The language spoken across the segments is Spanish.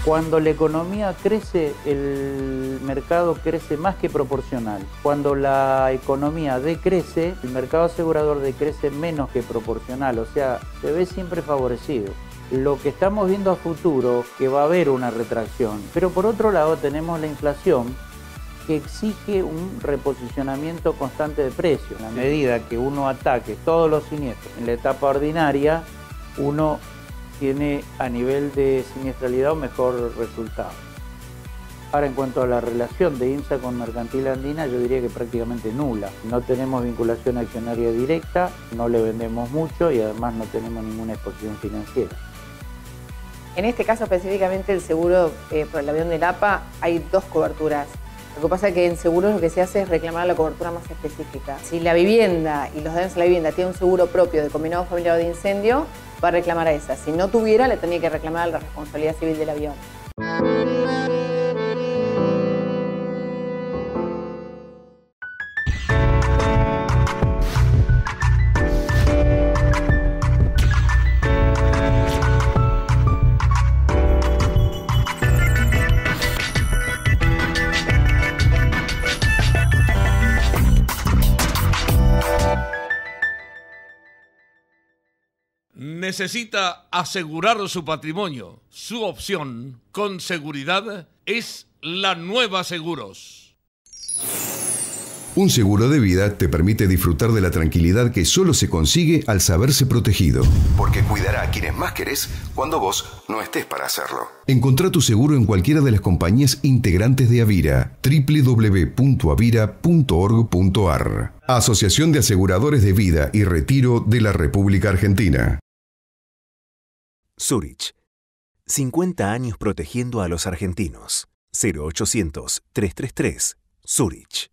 Cuando la economía crece, el mercado crece más que proporcional. Cuando la economía decrece, el mercado asegurador decrece menos que proporcional, o sea, se ve siempre favorecido. Lo que estamos viendo a futuro, que va a haber una retracción, pero por otro lado tenemos la inflación que exige un reposicionamiento constante de precios. En la medida que uno ataque todos los siniestros en la etapa ordinaria, uno tiene a nivel de siniestralidad un mejor resultado. Ahora, en cuanto a la relación de IMSA con Mercantil Andina, yo diría que prácticamente nula. No tenemos vinculación accionaria directa, no le vendemos mucho y además no tenemos ninguna exposición financiera. En este caso específicamente el seguro por el avión del APA hay dos coberturas. Lo que pasa es que en seguros lo que se hace es reclamar la cobertura más específica. Si la vivienda y los daños a la vivienda tienen un seguro propio de combinado familiar o de incendio, va a reclamar a esa. Si no tuviera, le tenía que reclamar la responsabilidad civil del avión. Necesita asegurar su patrimonio. Su opción, con seguridad, es La Nueva Seguros. Un seguro de vida te permite disfrutar de la tranquilidad que solo se consigue al saberse protegido. Porque cuidará a quienes más querés cuando vos no estés para hacerlo. Encontrá tu seguro en cualquiera de las compañías integrantes de Avira. www.avira.org.ar. Asociación de Aseguradores de Vida y Retiro de la República Argentina. Zurich. 50 años protegiendo a los argentinos. 0800-333. Zurich.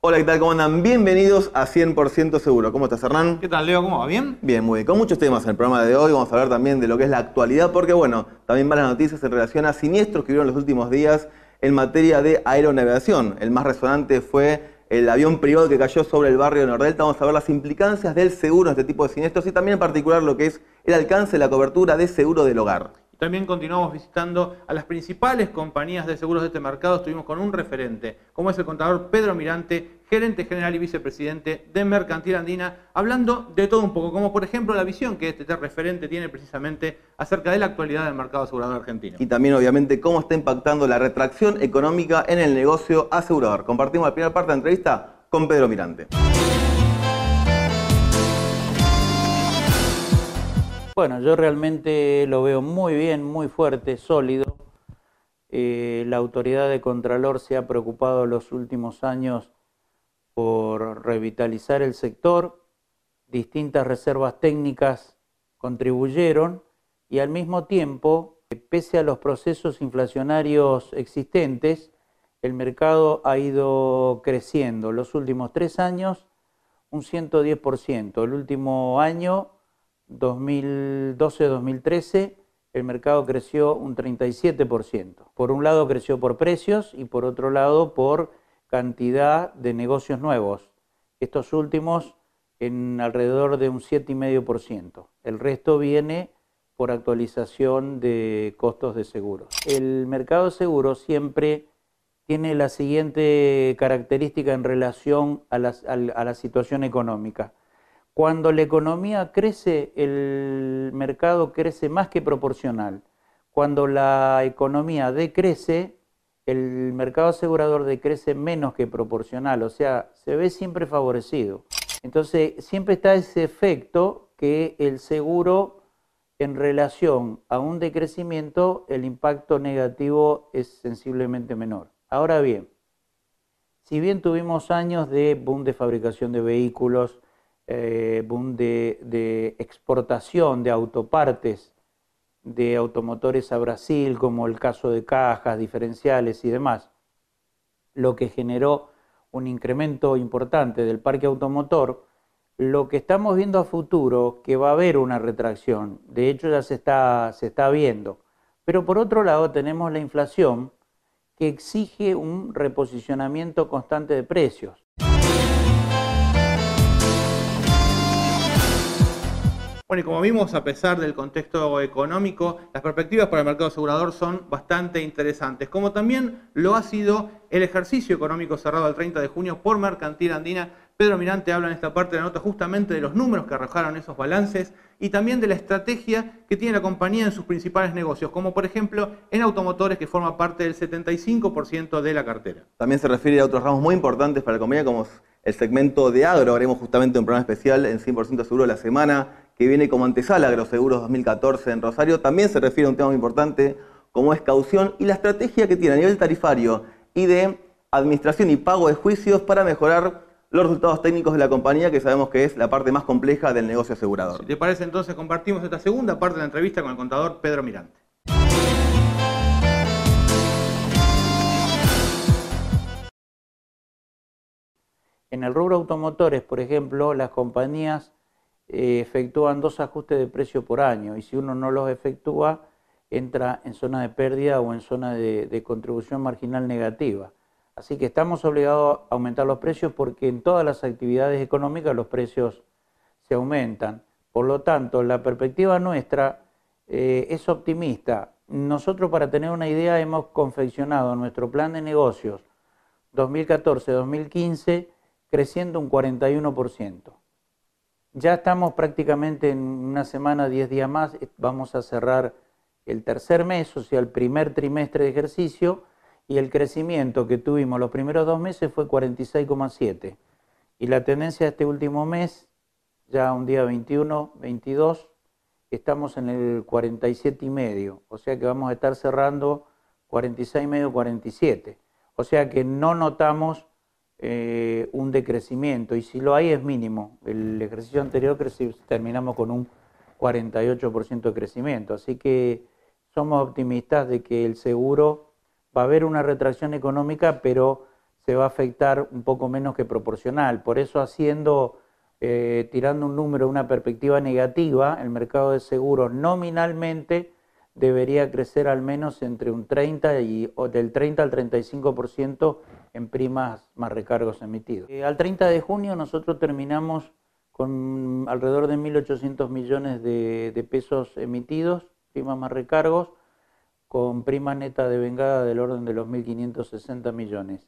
Hola, ¿qué tal? ¿Cómo andan? Bienvenidos a 100% Seguro. ¿Cómo estás, Hernán? ¿Qué tal, Leo? ¿Cómo va? ¿Bien? Bien, muy bien. Con muchos temas en el programa de hoy. Vamos a hablar también de lo que es la actualidad, porque bueno, también van las noticias en relación a siniestros que hubieron los últimos días en materia de aeronavegación. El más resonante fue el avión privado que cayó sobre el barrio de Nordelta. Vamos a ver las implicancias del seguro en este tipo de siniestros y también en particular lo que es el alcance de la cobertura de seguro del hogar. También continuamos visitando a las principales compañías de seguros de este mercado. Estuvimos con un referente, como es el contador Pedro Mirante, gerente general y vicepresidente de Mercantil Andina, hablando de todo un poco, como por ejemplo la visión que este referente tiene precisamente acerca de la actualidad del mercado asegurador argentino. Y también obviamente cómo está impactando la retracción económica en el negocio asegurador. Compartimos la primera parte de la entrevista con Pedro Mirante. Bueno, yo realmente lo veo muy bien, muy fuerte, sólido. La autoridad de Contralor se ha preocupado en los últimos años por revitalizar el sector. Distintas reservas técnicas contribuyeron y al mismo tiempo, pese a los procesos inflacionarios existentes, el mercado ha ido creciendo. Los últimos 3 años, un 110%. El último año, 2012-2013, el mercado creció un 37%. Por un lado creció por precios y por otro lado por cantidad de negocios nuevos. Estos últimos en alrededor de un 7,5%. El resto viene por actualización de costos de seguros. El mercado de seguros siempre tiene la siguiente característica en relación a la situación económica. Cuando la economía crece, el mercado crece más que proporcional. Cuando la economía decrece, el mercado asegurador decrece menos que proporcional, o sea, se ve siempre favorecido. Entonces, siempre está ese efecto que el seguro, en relación a un decrecimiento, el impacto negativo es sensiblemente menor. Ahora bien, si bien tuvimos años de boom de fabricación de vehículos, boom de exportación de autopartes de automotores a Brasil, como el caso de cajas, diferenciales y demás, lo que generó un incremento importante del parque automotor. Lo que estamos viendo a futuro, que va a haber una retracción, de hecho ya se está viendo, pero por otro lado tenemos la inflación que exige un reposicionamiento constante de precios. Bueno, y como vimos, a pesar del contexto económico, las perspectivas para el mercado asegurador son bastante interesantes, como también lo ha sido el ejercicio económico cerrado el 30 de junio por Mercantil Andina. Pedro Mirante habla en esta parte de la nota justamente de los números que arrojaron esos balances y también de la estrategia que tiene la compañía en sus principales negocios, como por ejemplo en automotores, que forma parte del 75% de la cartera. También se refiere a otros ramos muy importantes para la compañía, como el segmento de agro. Haremos justamente un programa especial en 100% Seguro la semana que viene como antesala a Agroseguros 2014 en Rosario. También se refiere a un tema muy importante como es caución y la estrategia que tiene a nivel tarifario y de administración y pago de juicios para mejorar los resultados técnicos de la compañía, que sabemos que es la parte más compleja del negocio asegurador. Si te parece, entonces compartimos esta segunda parte de la entrevista con el contador Pedro Mirante. En el rubro automotores, por ejemplo, las compañías efectúan 2 ajustes de precio por año y si uno no los efectúa, entra en zona de pérdida o en zona de contribución marginal negativa. Así que estamos obligados a aumentar los precios porque en todas las actividades económicas los precios se aumentan. Por lo tanto, la perspectiva nuestra es optimista. Nosotros, para tener una idea, hemos confeccionado nuestro plan de negocios 2014-2015 creciendo un 41%. Ya estamos prácticamente en una semana, 10 días más, vamos a cerrar el tercer mes, o sea, el primer trimestre de ejercicio, y el crecimiento que tuvimos los primeros 2 meses fue 46,7. Y la tendencia de este último mes, ya un día 21, 22, estamos en el 47,5, o sea que vamos a estar cerrando 46,5, 47. O sea que no notamos un decrecimiento, y si lo hay es mínimo. El ejercicio anterior terminamos con un 48% de crecimiento, así que somos optimistas de que el seguro va a haber una retracción económica, pero se va a afectar un poco menos que proporcional. Por eso, tirando un número, una perspectiva negativa, el mercado de seguros nominalmente debería crecer al menos entre un 30 o del 30 al 35% en primas más recargos emitidos. Al 30 de junio nosotros terminamos con alrededor de 1.800 millones de pesos emitidos, primas más recargos, con prima neta de vengada del orden de los 1.560 millones.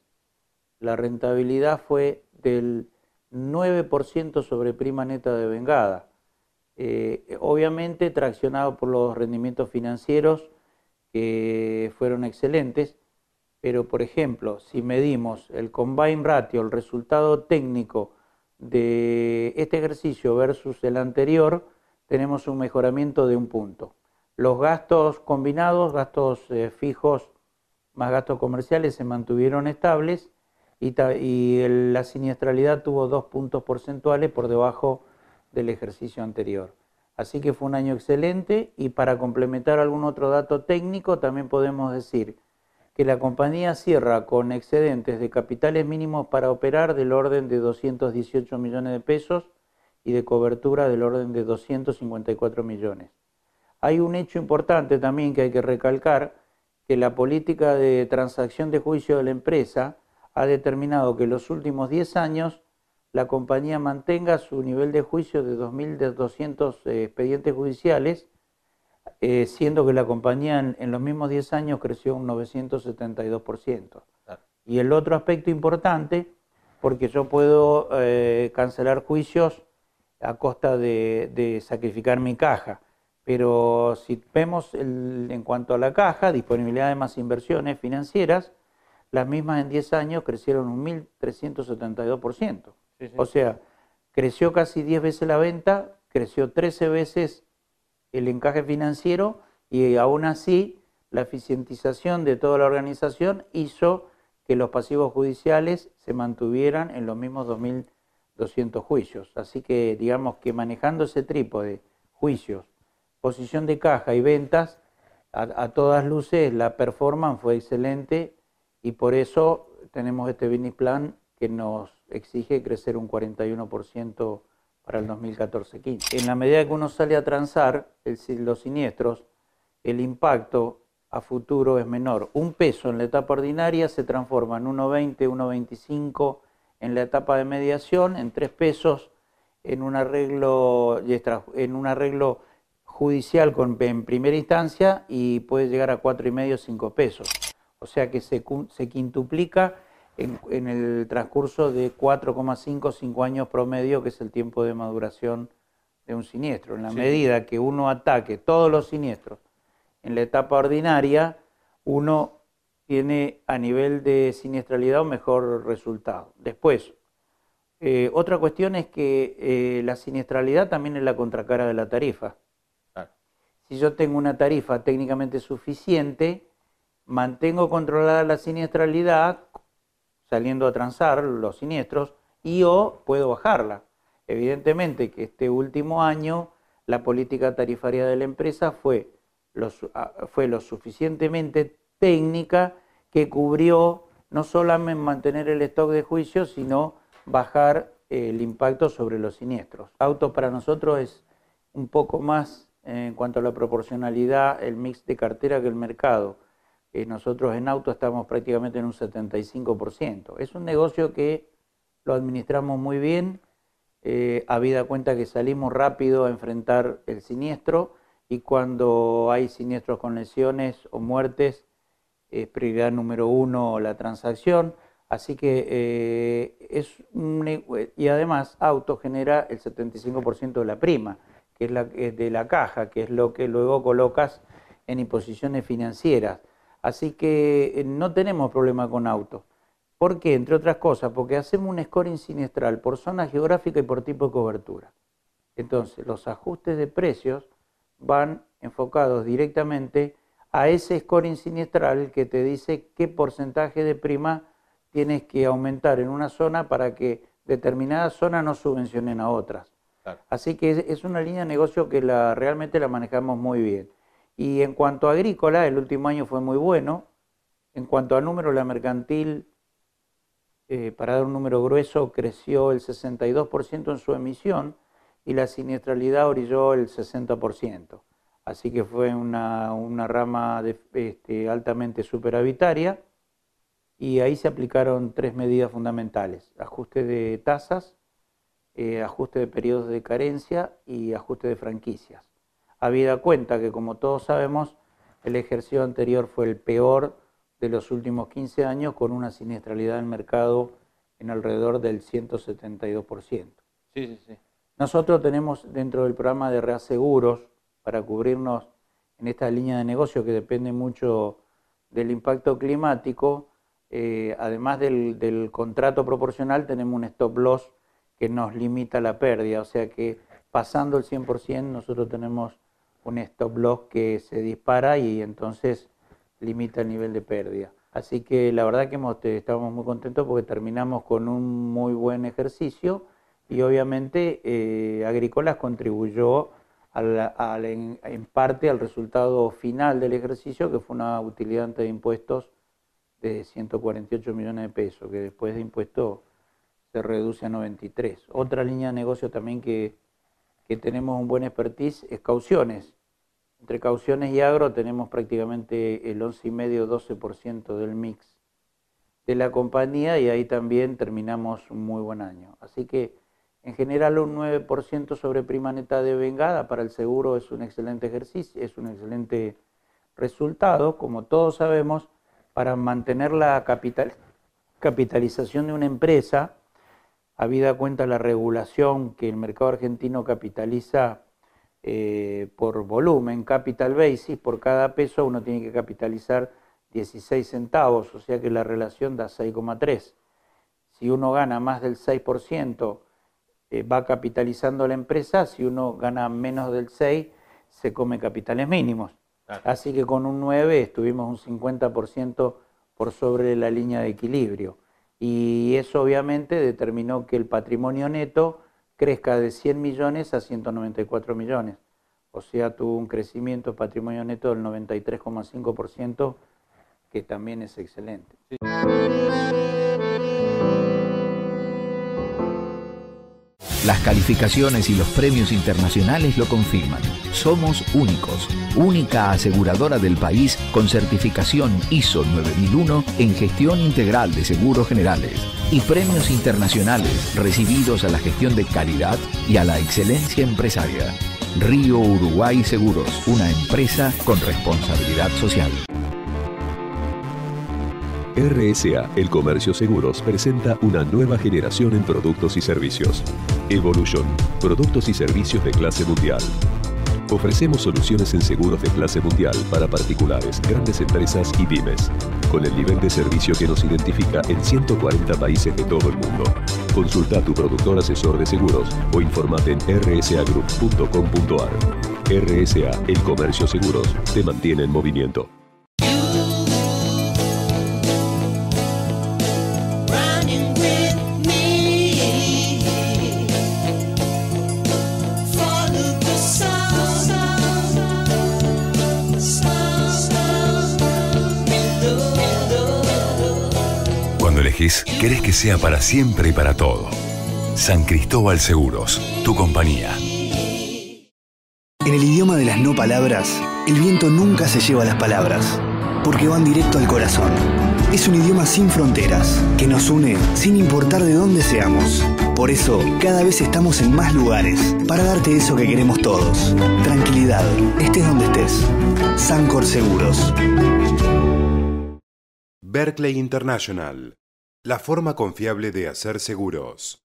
La rentabilidad fue del 9% sobre prima neta de vengada. Obviamente traccionado por los rendimientos financieros que fueron excelentes, pero por ejemplo, si medimos el combine ratio, el resultado técnico de este ejercicio versus el anterior, tenemos un mejoramiento de 1 punto. Los gastos combinados, gastos fijos más gastos comerciales, se mantuvieron estables y la siniestralidad tuvo 2 puntos porcentuales por debajo del ejercicio anterior. Así que fue un año excelente, y para complementar algún otro dato técnico también podemos decir que la compañía cierra con excedentes de capitales mínimos para operar del orden de 218 millones de pesos y de cobertura del orden de 254 millones. Hay un hecho importante también que hay que recalcar, que la política de transacción de juicio de la empresa ha determinado que en los últimos 10 años la compañía mantenga su nivel de juicio de 2.200 expedientes judiciales, siendo que la compañía en los mismos 10 años creció un 972%. Claro. Y el otro aspecto importante, porque yo puedo cancelar juicios a costa de sacrificar mi caja, pero si vemos en cuanto a la caja, disponibilidad de más inversiones financieras, las mismas en 10 años crecieron un 1.372%. Sí. O sea, creció casi 10 veces la venta, creció 13 veces el encaje financiero, y aún así la eficientización de toda la organización hizo que los pasivos judiciales se mantuvieran en los mismos 2.200 juicios. Así que digamos que manejando ese trípode, juicios, posición de caja y ventas, a todas luces la performance fue excelente, y por eso tenemos este business plan que nos exige crecer un 41% para el 2014-15. En la medida que uno sale a transar los siniestros, el impacto a futuro es menor. 1 peso en la etapa ordinaria se transforma en 1,20, 1,25 en la etapa de mediación, en 3 pesos en un arreglo judicial en primera instancia y puede llegar a 4,5, 5 pesos. O sea que se quintuplica en el transcurso de 4,5, 5 años promedio, que es el tiempo de maduración de un siniestro. En la medida que uno ataque todos los siniestros en la etapa ordinaria, uno tiene a nivel de siniestralidad un mejor resultado. Después, otra cuestión es que la siniestralidad también es la contracara de la tarifa. Claro. Si yo tengo una tarifa técnicamente suficiente, mantengo controlada la siniestralidad, saliendo a transar los siniestros, o puedo bajarla. Evidentemente que este último año la política tarifaria de la empresa fue lo suficientemente técnica que cubrió no solamente mantener el stock de juicios, sino bajar el impacto sobre los siniestros. Auto para nosotros es un poco más en cuanto a la proporcionalidad, el mix de cartera que el mercado. Nosotros en auto estamos prácticamente en un 75%. Es un negocio que lo administramos muy bien, habida cuenta que salimos rápido a enfrentar el siniestro, y cuando hay siniestros con lesiones o muertes, es prioridad número 1 la transacción. Así que y además auto genera el 75% de la prima, que es de la caja, que es lo que luego colocas en imposiciones financieras. Así que no tenemos problema con auto. ¿Por qué? Entre otras cosas, porque hacemos un scoring siniestral por zona geográfica y por tipo de cobertura. Entonces, los ajustes de precios van enfocados directamente a ese scoring siniestral que te dice qué porcentaje de prima tienes que aumentar en una zona para que determinadas zonas no subvencionen a otras. Claro. Así que es una línea de negocio que realmente la manejamos muy bien. Y en cuanto a agrícola, el último año fue muy bueno. En cuanto al número, la mercantil, para dar un número grueso, creció el 62% en su emisión y la siniestralidad orilló el 60%. Así que fue una rama altamente superavitaria, y ahí se aplicaron 3 medidas fundamentales: ajuste de tasas, ajuste de periodos de carencia y ajuste de franquicias. Habida cuenta que, como todos sabemos, el ejercicio anterior fue el peor de los últimos 15 años, con una siniestralidad del mercado en alrededor del 172%. Sí. Nosotros tenemos dentro del programa de reaseguros, para cubrirnos en esta línea de negocio que depende mucho del impacto climático, además del contrato proporcional, tenemos un stop loss que nos limita la pérdida. O sea que pasando el 100% nosotros tenemos un stop loss que se dispara y entonces limita el nivel de pérdida. Así que la verdad que estamos muy contentos porque terminamos con un muy buen ejercicio, y obviamente Agrícolas contribuyó en parte al resultado final del ejercicio, que fue una utilidad antes de impuestos de 148 millones de pesos, que después de impuestos se reduce a 93. Otra línea de negocio también que tenemos un buen expertise es cauciones. Entre cauciones y agro tenemos prácticamente el 11,5-12% del mix de la compañía, y ahí también terminamos un muy buen año. Así que en general un 9% sobre prima neta de vengada para el seguro es un excelente ejercicio, es un excelente resultado. Como todos sabemos, para mantener la capitalización de una empresa, habida cuenta la regulación que el mercado argentino capitaliza por volumen, capital basis, por cada peso uno tiene que capitalizar 16 centavos, o sea que la relación da 6,3. Si uno gana más del 6%, va capitalizando la empresa. Si uno gana menos del 6, se come capitales mínimos. Claro. Así que con un 9 estuvimos un 50% por sobre la línea de equilibrio. Y eso obviamente determinó que el patrimonio neto crezca de 100 millones a 194 millones. O sea, tuvo un crecimiento de patrimonio neto del 93,5%, que también es excelente. Sí. Las calificaciones y los premios internacionales lo confirman. Somos únicos, única aseguradora del país con certificación ISO 9001 en gestión integral de seguros generales. y premios internacionales recibidos a la gestión de calidad y a la excelencia empresaria. Río Uruguay Seguros, una empresa con responsabilidad social. RSA, el Comercio Seguros, presenta una nueva generación en productos y servicios. Evolution, productos y servicios de clase mundial. Ofrecemos soluciones en seguros de clase mundial para particulares, grandes empresas y pymes, con el nivel de servicio que nos identifica en 140 países de todo el mundo. Consulta a tu productor asesor de seguros o informate en rsagroup.com.ar. RSA, el Comercio Seguros, te mantiene en movimiento. Querés que sea para siempre y para todo. San Cristóbal Seguros, tu compañía. En el idioma de las no palabras, el viento nunca se lleva las palabras, porque van directo al corazón. Es un idioma sin fronteras, que nos une sin importar de dónde seamos. Por eso, cada vez estamos en más lugares, para darte eso que queremos todos. Tranquilidad, estés donde estés. Sancor Seguros. Berkeley International, la forma confiable de hacer seguros.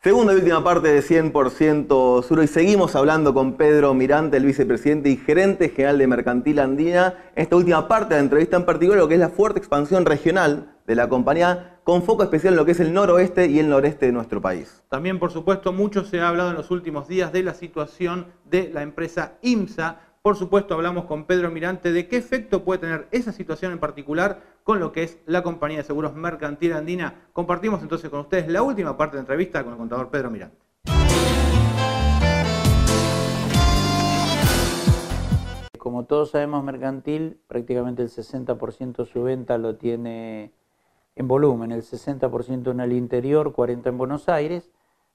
Segunda y última parte de 100% Seguro y seguimos hablando con Pedro Mirante, el vicepresidente y gerente general de Mercantil Andina. En esta última parte de la entrevista en particular, lo que es la fuerte expansión regional de la compañía, con foco especial en lo que es el noroeste y el noreste de nuestro país. También, por supuesto, mucho se ha hablado en los últimos días de la situación de la empresa IMSA. Por supuesto, hablamos con Pedro Mirante de qué efecto puede tener esa situación en particular con lo que es la compañía de seguros Mercantil Andina. Compartimos entonces con ustedes la última parte de la entrevista con el contador Pedro Mirante. Como todos sabemos, Mercantil, prácticamente el 60% de su venta lo tiene en volumen, el 60% en el interior, 40% en Buenos Aires,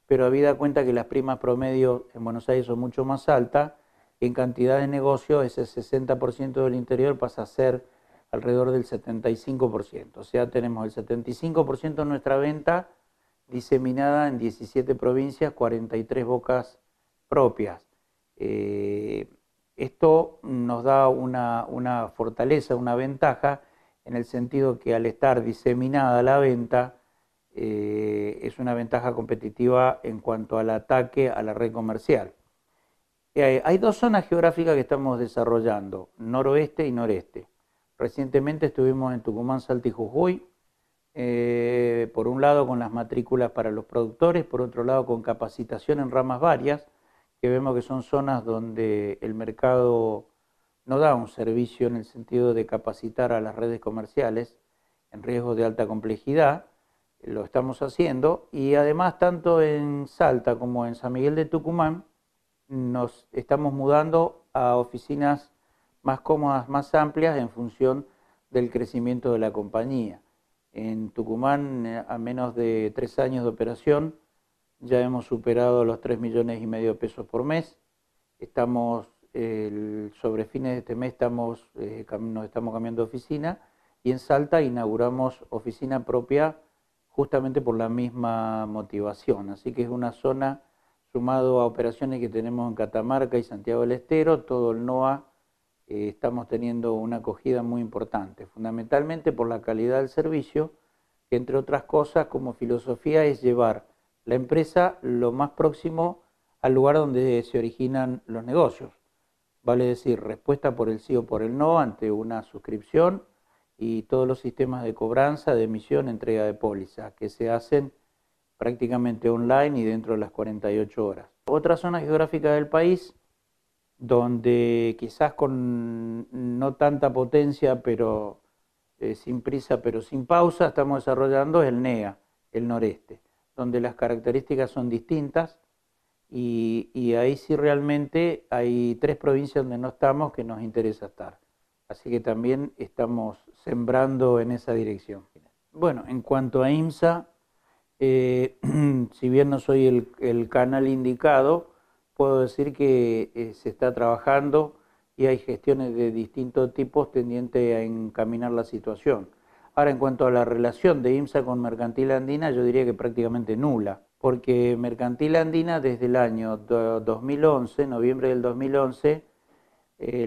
pero habida cuenta que las primas promedio en Buenos Aires son mucho más altas, en cantidad de negocio ese 60% del interior pasa a ser alrededor del 75%. O sea, tenemos el 75% de nuestra venta diseminada en 17 provincias, 43 bocas propias. Esto nos da una fortaleza, una ventaja, en el sentido que al estar diseminada la venta, es una ventaja competitiva en cuanto al ataque a la red comercial. Hay dos zonas geográficas que estamos desarrollando, noroeste y noreste. Recientemente estuvimos en Tucumán, Salta y Jujuy, por un lado con las matrículas para los productores, por otro lado con capacitación en ramas varias, que vemos que son zonas donde el mercado no da un servicio en el sentido de capacitar a las redes comerciales en riesgos de alta complejidad. Lo estamos haciendo y además tanto en Salta como en San Miguel de Tucumán nos estamos mudando a oficinas más cómodas, más amplias en función del crecimiento de la compañía. En Tucumán, a menos de 3 años de operación, ya hemos superado los 3,5 millones de pesos por mes. Estamos, sobre fines de este mes, nos estamos cambiando de oficina y en Salta inauguramos oficina propia justamente por la misma motivación. Así que es una zona, sumado a operaciones que tenemos en Catamarca y Santiago del Estero, todo el NOA, estamos teniendo una acogida muy importante, fundamentalmente por la calidad del servicio, que entre otras cosas como filosofía es llevar la empresa lo más próximo al lugar donde se originan los negocios. Vale decir, respuesta por el sí o por el no ante una suscripción y todos los sistemas de cobranza, de emisión, entrega de póliza, que se hacen prácticamente online y dentro de las 48 horas. Otra zona geográfica del país, donde quizás con no tanta potencia, pero sin prisa, pero sin pausa, estamos desarrollando el NEA, el noreste, donde las características son distintas y ahí sí realmente hay 3 provincias donde no estamos que nos interesa estar. Así que también estamos sembrando en esa dirección. Bueno, en cuanto a IMSA, si bien no soy el canal indicado, puedo decir que se está trabajando y hay gestiones de distintos tipos tendientes a encaminar la situación. Ahora, en cuanto a la relación de IMSA con Mercantil Andina, yo diría que prácticamente nula, porque Mercantil Andina desde el año 2011, noviembre del 2011,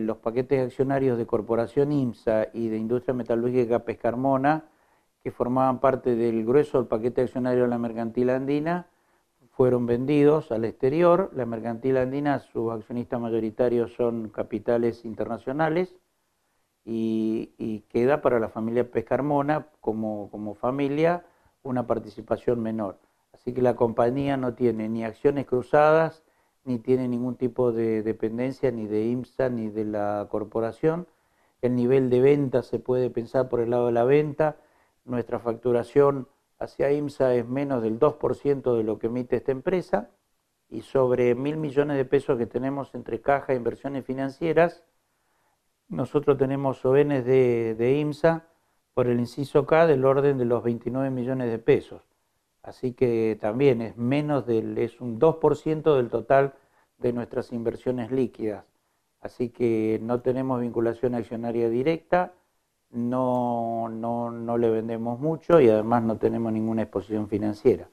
los paquetes accionarios de Corporación IMSA y de Industria Metalúrgica Pescarmona, que formaban parte del grueso del paquete accionario de la Mercantil Andina, fueron vendidos al exterior. La Mercantil Andina, sus accionistas mayoritarios son capitales internacionales y queda para la familia Pescarmona como familia una participación menor. Así que la compañía no tiene ni acciones cruzadas, ni tiene ningún tipo de dependencia ni de IMSA ni de la corporación. El nivel de venta se puede pensar por el lado de la venta. Nuestra facturación hacia IMSA es menos del 2% de lo que emite esta empresa, y sobre 1.000 millones de pesos que tenemos entre caja e inversiones financieras, nosotros tenemos ONs de IMSA por el inciso K del orden de los 29 millones de pesos. Así que también es un 2% del total de nuestras inversiones líquidas. Así que no tenemos vinculación accionaria directa, no le vendemos mucho y además no tenemos ninguna exposición financiera.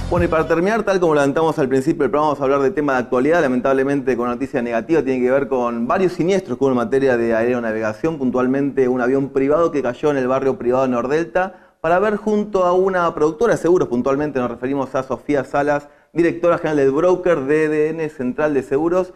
Bueno, y para terminar, tal como lo adelantamos al principio del programa, vamos a hablar de tema de actualidad, lamentablemente con noticia negativa, tiene que ver con varios siniestros que hubo en materia de aeronavegación, puntualmente un avión privado que cayó en el barrio privado de Nordelta, para ver junto a una productora de seguros, puntualmente nos referimos a Sofía Salas, directora general del broker DDN Central de Seguros,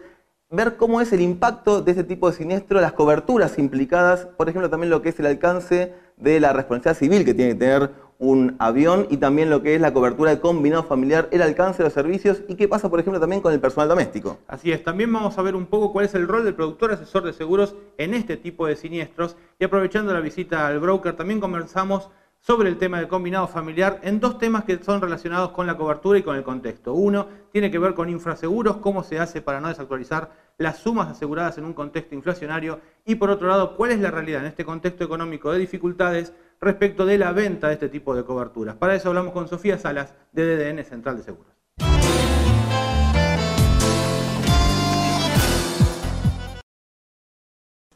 ver cómo es el impacto de este tipo de siniestro, las coberturas implicadas, por ejemplo, también lo que es el alcance de la responsabilidad civil que tiene que tener un avión y también lo que es la cobertura de combinado familiar, el alcance de los servicios y qué pasa, por ejemplo, también con el personal doméstico. Así es, también vamos a ver un poco cuál es el rol del productor asesor de seguros en este tipo de siniestros y aprovechando la visita al broker también conversamos sobre el tema del combinado familiar en dos temas que son relacionados con la cobertura y con el contexto. Uno tiene que ver con infraseguros, cómo se hace para no desactualizar las sumas aseguradas en un contexto inflacionario y por otro lado, cuál es la realidad en este contexto económico de dificultades respecto de la venta de este tipo de coberturas. Para eso hablamos con Sofía Salas de DDN Central de Seguros.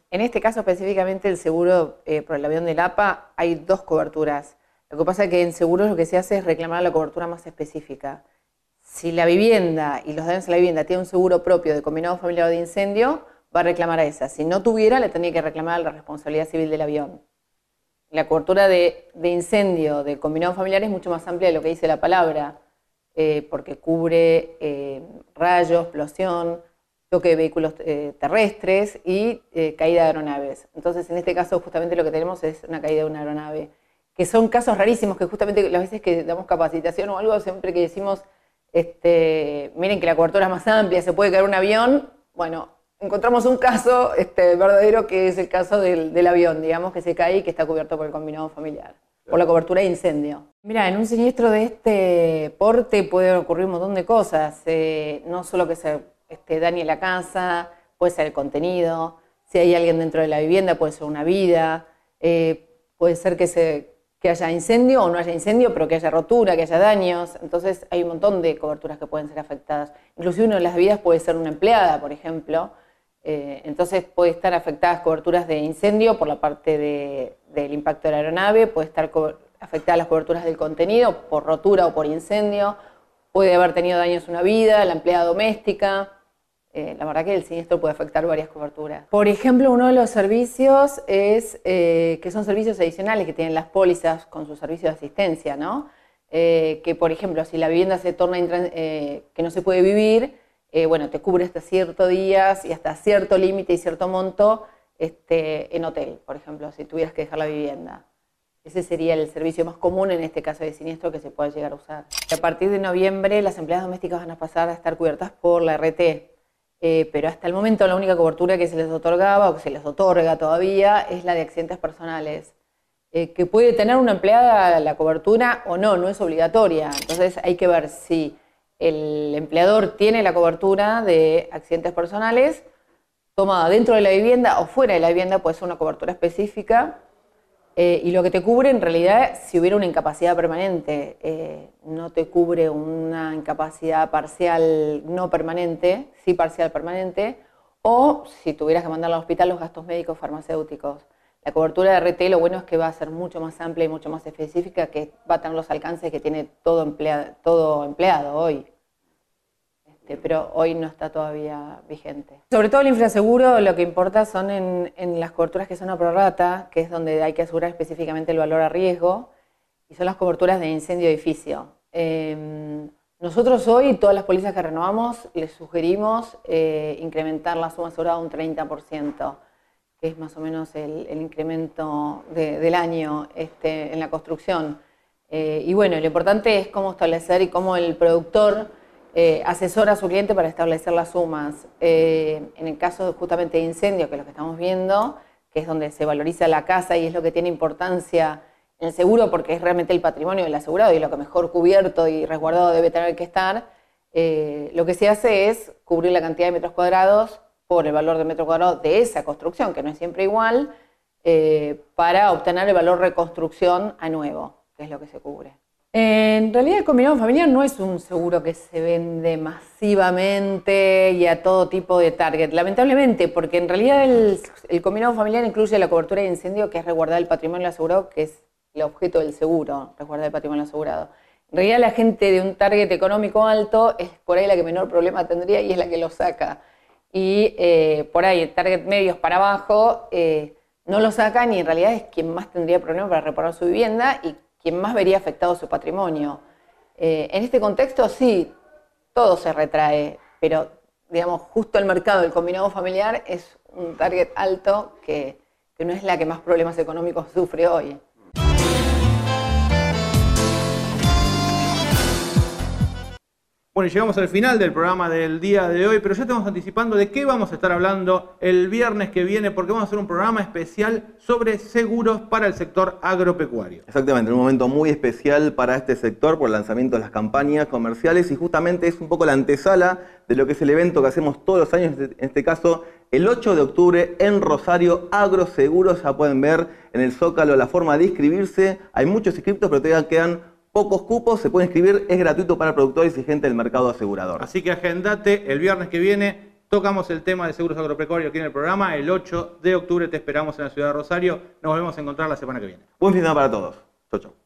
En este caso específicamente el seguro por el avión del APA hay dos coberturas. Lo que pasa es que en seguros lo que se hace es reclamar la cobertura más específica. Si la vivienda y los daños a la vivienda tienen un seguro propio de combinado familiar o de incendio, va a reclamar a esa. Si no tuviera, le tenía que reclamar la responsabilidad civil del avión. La cobertura de incendio del combinado familiar es mucho más amplia de lo que dice la palabra, porque cubre rayos, explosión, toque de vehículos terrestres y caída de aeronaves. Entonces, en este caso, justamente lo que tenemos es una caída de una aeronave, que son casos rarísimos, que justamente las veces que damos capacitación o algo, siempre que decimos, miren que la cobertura es más amplia, se puede caer un avión, bueno, encontramos un caso verdadero que es el caso del avión, digamos, que se cae y que está cubierto por el combinado familiar, por la cobertura de incendio. Mira, en un siniestro de este porte puede ocurrir un montón de cosas, no solo que se dañe la casa, puede ser el contenido, si hay alguien dentro de la vivienda puede ser una vida, puede ser que haya incendio o no haya incendio, pero que haya rotura, que haya daños. Entonces hay un montón de coberturas que pueden ser afectadas. Inclusive una de las vidas puede ser una empleada, por ejemplo. Entonces puede estar afectadas coberturas de incendio por la parte del impacto de la aeronave, puede estar afectadas las coberturas del contenido por rotura o por incendio, puede haber tenido daños una vida, la empleada doméstica. La verdad que el siniestro puede afectar varias coberturas. Por ejemplo, uno de los servicios es que son servicios adicionales que tienen las pólizas con su servicio de asistencia, ¿no? Que, por ejemplo, si la vivienda se torna que no se puede vivir, bueno, te cubre hasta ciertos días y hasta cierto límite y cierto monto en hotel, por ejemplo, si tuvieras que dejar la vivienda. Ese sería el servicio más común en este caso de siniestro que se puede llegar a usar. A partir de noviembre, las empleadas domésticas van a pasar a estar cubiertas por la RT. Pero hasta el momento la única cobertura que se les otorgaba o que se les otorga todavía es la de accidentes personales, que puede tener una empleada la cobertura o no, no es obligatoria. Entonces hay que ver si el empleador tiene la cobertura de accidentes personales tomada dentro de la vivienda o fuera de la vivienda, puede ser una cobertura específica, Y lo que te cubre en realidad, si hubiera una incapacidad permanente, no te cubre una incapacidad parcial no permanente, sí parcial permanente, o si tuvieras que mandar al hospital los gastos médicos farmacéuticos. La cobertura de RT lo bueno es que va a ser mucho más amplia y mucho más específica, que va a tener los alcances que tiene todo empleado hoy. Pero hoy no está todavía vigente. Sobre todo el infraseguro lo que importa son en las coberturas que son a prorrata, que es donde hay que asegurar específicamente el valor a riesgo, y son las coberturas de incendio de edificio. Nosotros hoy, todas las pólizas que renovamos, les sugerimos incrementar la suma asegurada un 30%, que es más o menos el incremento del año en la construcción. Y bueno, lo importante es cómo establecer y cómo el productor asesora a su cliente para establecer las sumas. En el caso justamente de incendio, que es lo que estamos viendo, que es donde se valoriza la casa y es lo que tiene importancia en el seguro porque es realmente el patrimonio del asegurado y lo que mejor cubierto y resguardado debe tener que estar, lo que se hace es cubrir la cantidad de metros cuadrados por el valor de metro cuadrado de esa construcción, que no es siempre igual, para obtener el valor reconstrucción a nuevo, que es lo que se cubre. En realidad el combinado familiar no es un seguro que se vende masivamente y a todo tipo de target, lamentablemente, porque en realidad el combinado familiar incluye la cobertura de incendio, que es resguardar el patrimonio del asegurado, que es el objeto del seguro, resguardar el patrimonio del asegurado. En realidad la gente de un target económico alto es por ahí la que menor problema tendría y es la que lo saca. Y por ahí el target medios para abajo no lo sacan y en realidad es quien más tendría problemas para reparar su vivienda y quien más vería afectado su patrimonio. En este contexto sí, todo se retrae, pero digamos, justo el mercado del combinado familiar es un target alto que no es la que más problemas económicos sufre hoy. Bueno, y llegamos al final del programa del día de hoy, pero ya estamos anticipando de qué vamos a estar hablando el viernes que viene, porque vamos a hacer un programa especial sobre seguros para el sector agropecuario. Exactamente, un momento muy especial para este sector por el lanzamiento de las campañas comerciales y justamente es un poco la antesala de lo que es el evento que hacemos todos los años, en este caso el 8 de octubre en Rosario, Agroseguros. Ya pueden ver en el Zócalo la forma de inscribirse, hay muchos inscriptos pero todavía quedan pocos cupos, se pueden inscribir, es gratuito para productores y gente del mercado asegurador. Así que agendate, el viernes que viene tocamos el tema de seguros agropecuarios aquí en el programa. El 8 de octubre te esperamos en la ciudad de Rosario. Nos volvemos a encontrar la semana que viene. Buen fin de semana para todos. Chau, chau.